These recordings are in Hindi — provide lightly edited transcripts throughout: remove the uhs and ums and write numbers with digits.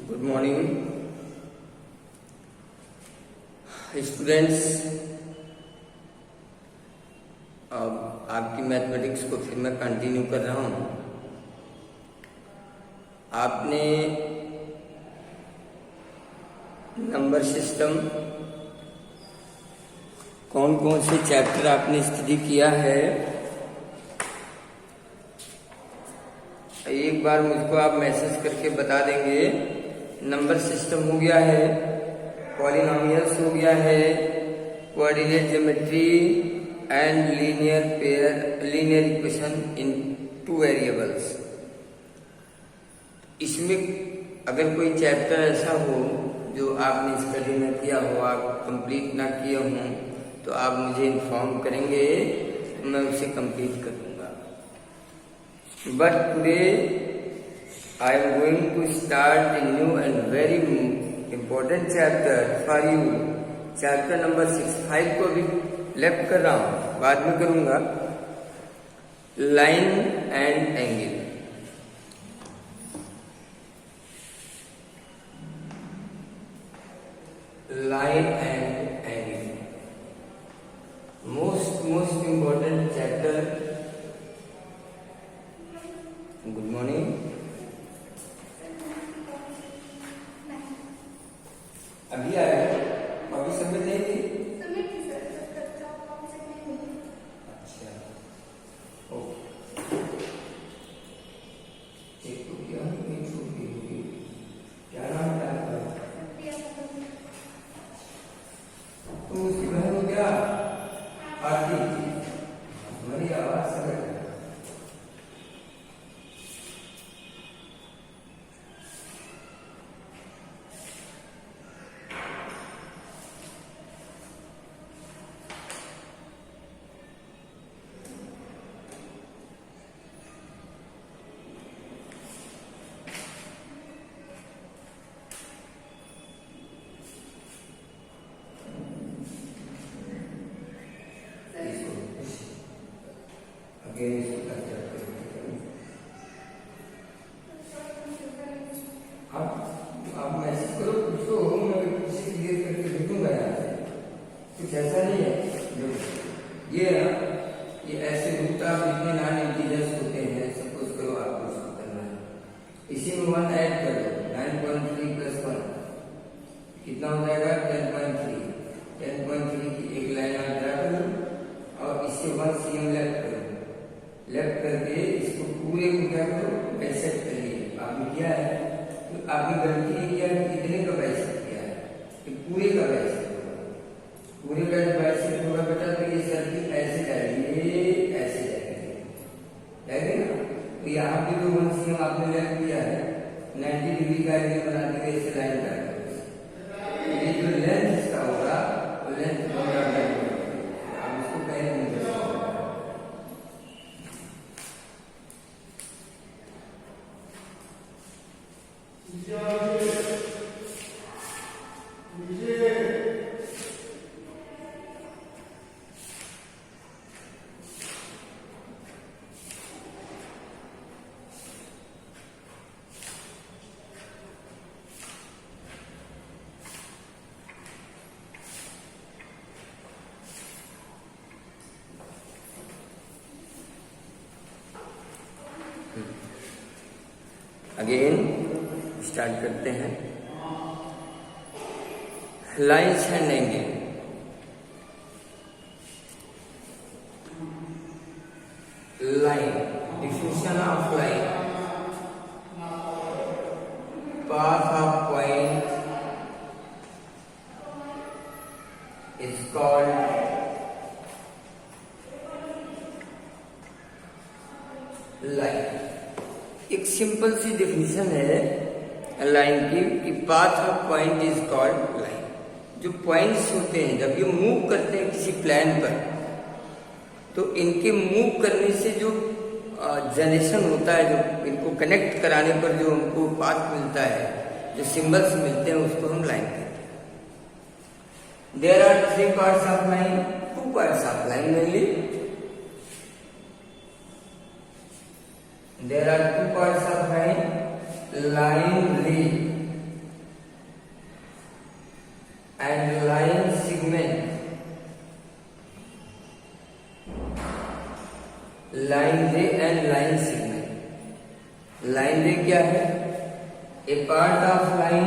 Good morning students. अब आपकी मैथमेटिक्स को फिर मैं कंटिन्यू कर रहा हूँ। आपने नंबर सिस्टम कौन कौन से चैप्टर आपने स्टडी किया है, एक बार मुझको आप मैसेज करके बता देंगे। नंबर सिस्टम हो गया है, पॉलिनोमियल्स हो गया है, coordinate geometry and linear equation in 2 variables. इसमें अगर कोई चैप्टर ऐसा हो जो आपने स्टडी न किया हो, आप कंप्लीट ना किए हों, तो आप मुझे इन्फॉर्म करेंगे तो मैं उसे कंप्लीट करूँगा। But today I am going to start a new and very important chapter for you. Chapter number 6 को अभी लेफ्ट कर रहा हूँ, बाद में करूँगा। Line and angle. Line and angle most important chapter. Good morning. अभी आया, अभी सबमिट नहीं थी। अच्छा, ओके, चेक तो किया, नहीं छूट गई होगी। क्या नाम है आपका? तुम उसकी बहन हो क्या? आरती। तुम्हारी आवाज समझ आप मैसेज करो, पूछो, मैं किसी क्लियर करके भेजूंगा। यार कुछ ऐसा नहीं है। ये ऐसे रूट आप जितने नॉन इंटीजर्स होते हैं, सपोज करो आपको उसको करना है, इसी में 1 ऐड कर दो। 9.3 + 1 कितना हो जाएगा? 10.3। 10.3 की एक लाइन आप ड्रा करो और इससे 1 cm लेफ्ट करो। लेफ्ट करके इसको पूरे को क्या करो? बाइसेक्ट करिए। आपने किया है तो आपने गलती ये किया कि कितने का बाइसेक्ट किया है, कि पूरे का बाइसेक्ट होगा। पूरे का बाइसेक्ट होगा बेटा, तो ये सर्किल ऐसे जाएगी, ऐसे जाएगी ना। तो यहाँ पे जो 1 cm आपने लेफ्ट किया है, 90 डिग्री का एंगल बनाते हुए इसे लाइन काट दो। ये जो लेंथ इसका होगा वो लेंथ होगा, आप इसको कहीं नहीं कर सकते। अगेन स्टार्ट करते हैं। Lines and angle. Line, diffusion of line, path of point is called line. एक सिंपल सी डिफिनेशन है लाइन की कि path of point is called line. जो पॉइंट्स होते हैं जब ये मूव करते हैं किसी प्लेन पर, तो इनके मूव करने से जो जनरेशन होता है, जो इनको कनेक्ट कराने पर जो हमको पाथ मिलता है, जो सिंबल्स मिलते हैं, उसको हम लाइन कहते हैं। There are 3 parts of line, 2 parts of line mainly. There are 2 parts of line, line ray line ray and line segment. Line ray क्या है? A part of line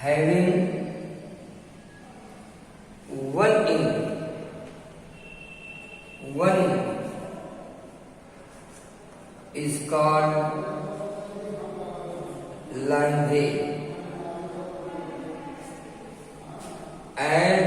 having one end is called line ray and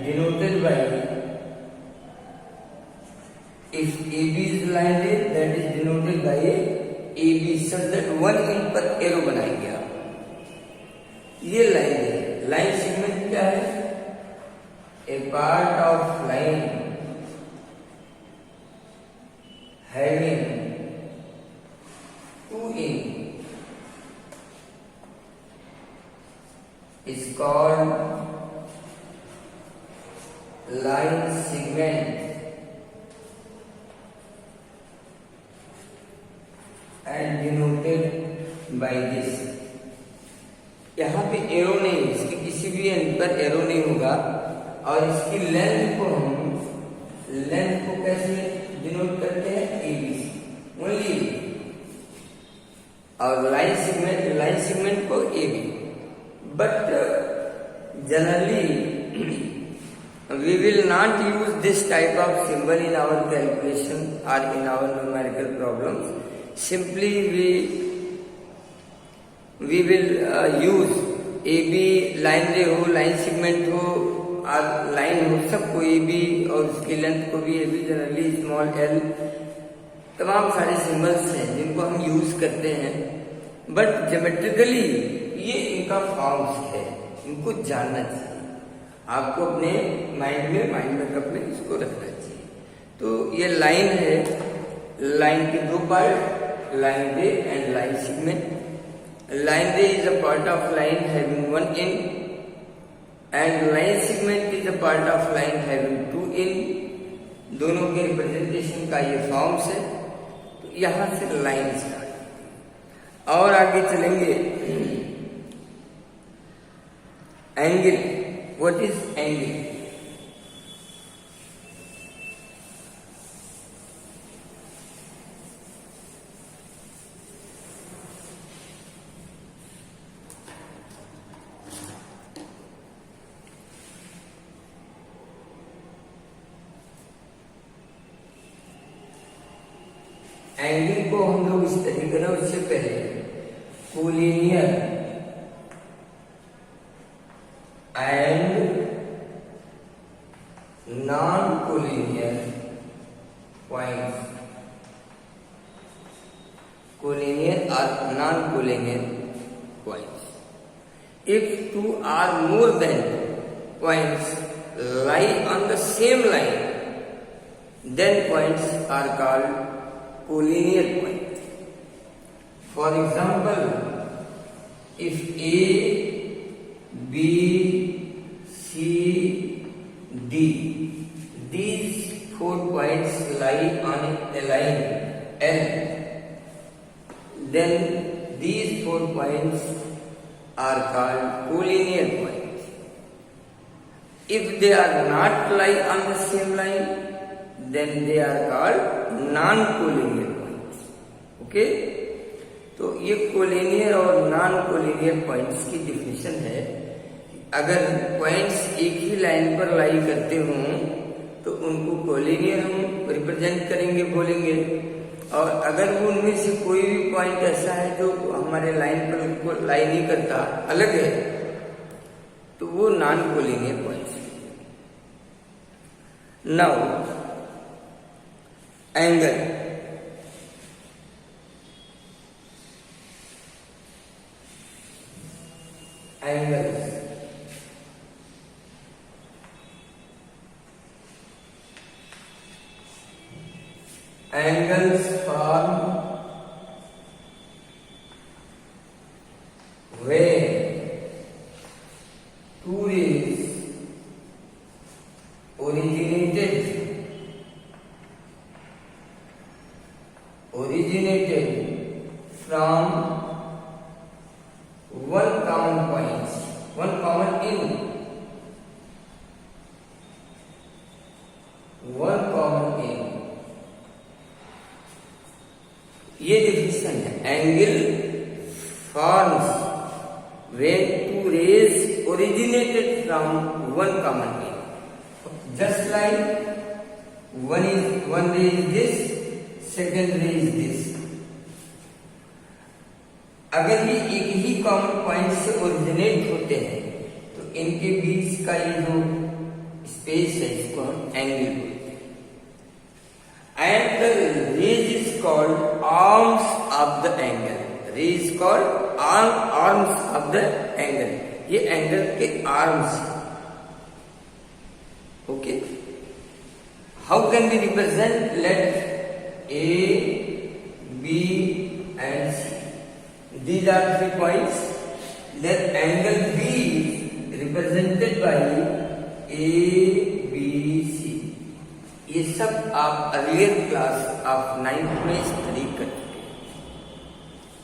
denoted by, if AB is line ray, that is denoted by AB such that one in पर एरो बनाएंगे आप। ये लाइन रे। लाइन सेगमेंट क्या है? A part of line having is called line segment and denoted by this। यहाँ पे एरो नहीं, इसके किसी भी एंड पर एरो नहीं होगा और इसकी लेंथ को कैसे डिनोट करते हैं? ABC only. और लाइन सेगमेंट को AB। But generally we will not use this type of symbol in our calculation or in our numerical problems. Simply we will use AB line रे हो, लाइन सेगमेंट हो और लाइन हो, सबको AB और उसकी लेंथ को भी AB, जनरली स्मॉल l, तमाम सारे सिंबल्स हैं जिनको हम यूज करते हैं। बट ज्योमेट्रिकली ये इनका फॉर्म्स है, इनको जानना चाहिए आपको, अपने माइंड में अपने इसको रखना चाहिए। तो ये लाइन है, लाइन के दो part, line ray and line segment. Line ray is a part of line having one end and line segment is a part of line having two end. दोनों के रिप्रेजेंटेशन का ये फॉर्म्स है। तो यहां से लाइन स्टार्ट और आगे चलेंगे। Angle, what is angle? Angle को हम लोग इस तरीके से, उससे पहले collinear and non-collinear points, collinear or non-collinear points. If two or more than points lie on the same line, then points are called collinear points. For example, if A, B, C, D, these 4 points lie on a line L, then these 4 points are called collinear points. If they are not lie on the same line, then they are called non-collinear points. Okay? तो ये कोलिनियर और नॉन कोलिनियर पॉइंट्स की डिफिनेशन है। अगर पॉइंट्स एक ही लाइन पर लाई करते हों तो उनको कोलिनियर हम रिप्रेजेंट करेंगे, बोलेंगे। और अगर वो उनमें से कोई भी पॉइंट ऐसा है जो हमारे लाइन पर लाई नहीं करता, अलग है, तो वो non collinear points. Now angle, angles form when two rays originated from one common point, one common in, ये डिफिनेशन है। Angle forms when two rays originated from one common plane. Just like one ray is this, second ray is this. अगर ये एक ही कॉमन पॉइंट से ओरिजिनेट होते हैं तो इनके बीच का ये जो स्पेस है इसको हम एंगल बोलते हैं। And the rays is called arms of the angle. Ray is called arms of the angle. ये एंगल के arms. Okay, how can be represent? Let A, B and C, these are 3 points. Let angle be represented by A, B, C. ये सब आप अर्लियर क्लास ऑफ 9th में स्टडी कर चुके हैं।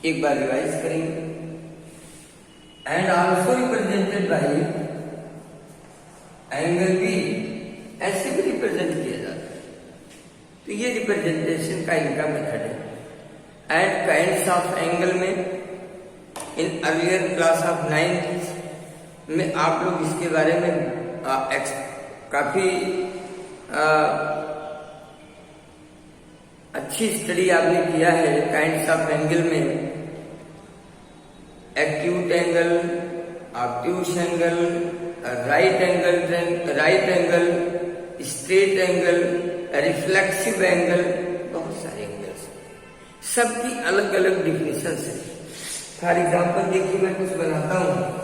एक बार रिवाइज करेंगे। And also represented by angle B, ऐसे भी रिप्रेजेंट किया जाता है। तो ये रिप्रेजेंटेशन का इनका मेथड है। एंड काइंड्स ऑफ एंगल में in earlier class of 9th में आप लोग इसके बारे में काफी अच्छी स्टडी आपने किया है। काइंड्स ऑफ एंगल में acute angle, obtuse angle, right angle, straight angle, reflexive angle, बहुत सारे एंगल्स, सबकी अलग अलग डिफिनेशन है। फॉर एग्जाम्पल देखिए, मैं कुछ बनाता हूं।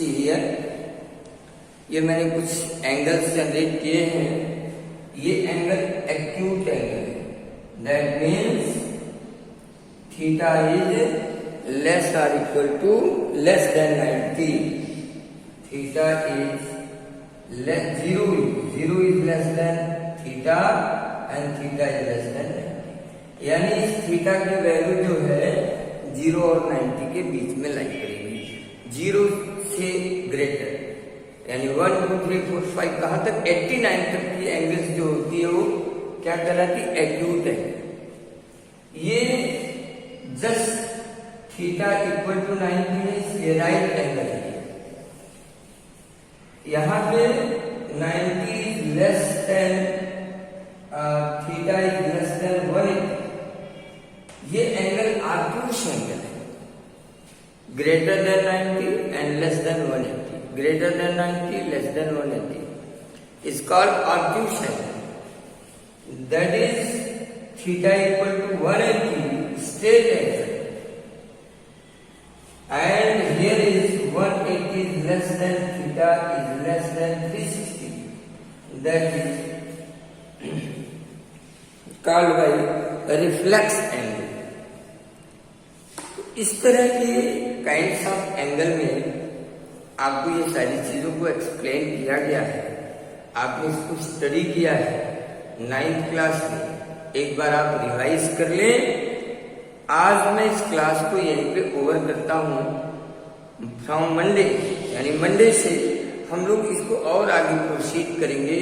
हियर ये मैंने कुछ एंगल्स जनरेट किए हैं। ये एंगल एक्यूट एंगल है। That means theta is less or equal to less than 90। Theta is zero is less than theta and theta is less than 90। यानी इस थीटा की वैल्यू जो है 0 और 90 के बीच में लाई करेगी। 0 से ग्रेटर, यानी 1 2 3 4 5 कहां तक 89 तक की एंगल्स जो होती है वो क्या कहलाती है? एक्यूट है। ये जस्ट थीटा इक्वल टू 90 है, इसलिए राइट एंगल है। यहां पे 90 is less than theta is less then 180। ये एंगल ऑब्ट्यूस एंगल है। greater than 90 and less than 180, greater than 90, less than 180 is called obtuse angle. That is theta equal to 180 straight angle, and here is 180 is less than theta is less than 360. That is called by reflex angle. इस तरह के काइंड्स ऑफ एंगल में आपको ये सारी चीजों को एक्सप्लेन किया गया है। आपने इसको स्टडी किया है 9th क्लास में। एक बार आप रिवाइज कर लें। आज मैं इस क्लास को यहीं पे ओवर करता हूँ। फ्रॉम मंडे, यानी मंडे से हम लोग इसको और आगे प्रोसीड करेंगे।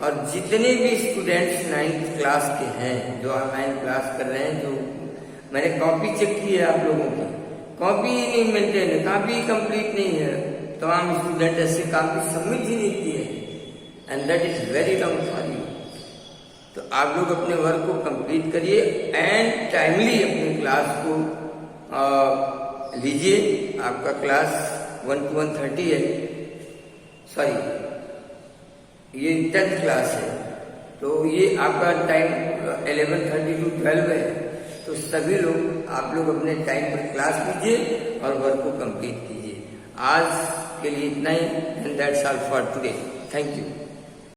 और जितने भी स्टूडेंट्स 9th क्लास के हैं जो ऑनलाइन क्लास कर रहे हैं, जो मैंने कॉपी चेक की है आप लोगों की, कॉपी ही नहीं मेंटेन है, कॉपी कंप्लीट नहीं है। तमाम स्टूडेंट ऐसे कॉपी सबमिट ही नहीं किए, and that is very long for you. तो आप लोग अपने वर्क को कंप्लीट करिए एंड टाइमली अपनी क्लास को लीजिए। आपका क्लास 1 to 1:30 है। सॉरी ये 10th क्लास है, तो ये आपका टाइम 11:30 to 12 है। तो सभी लोग आप लोग अपने टाइम पर क्लास कीजिए और वर्क को कंप्लीट कीजिए। आज के लिए इतना ही, and that's all for today. Thank you.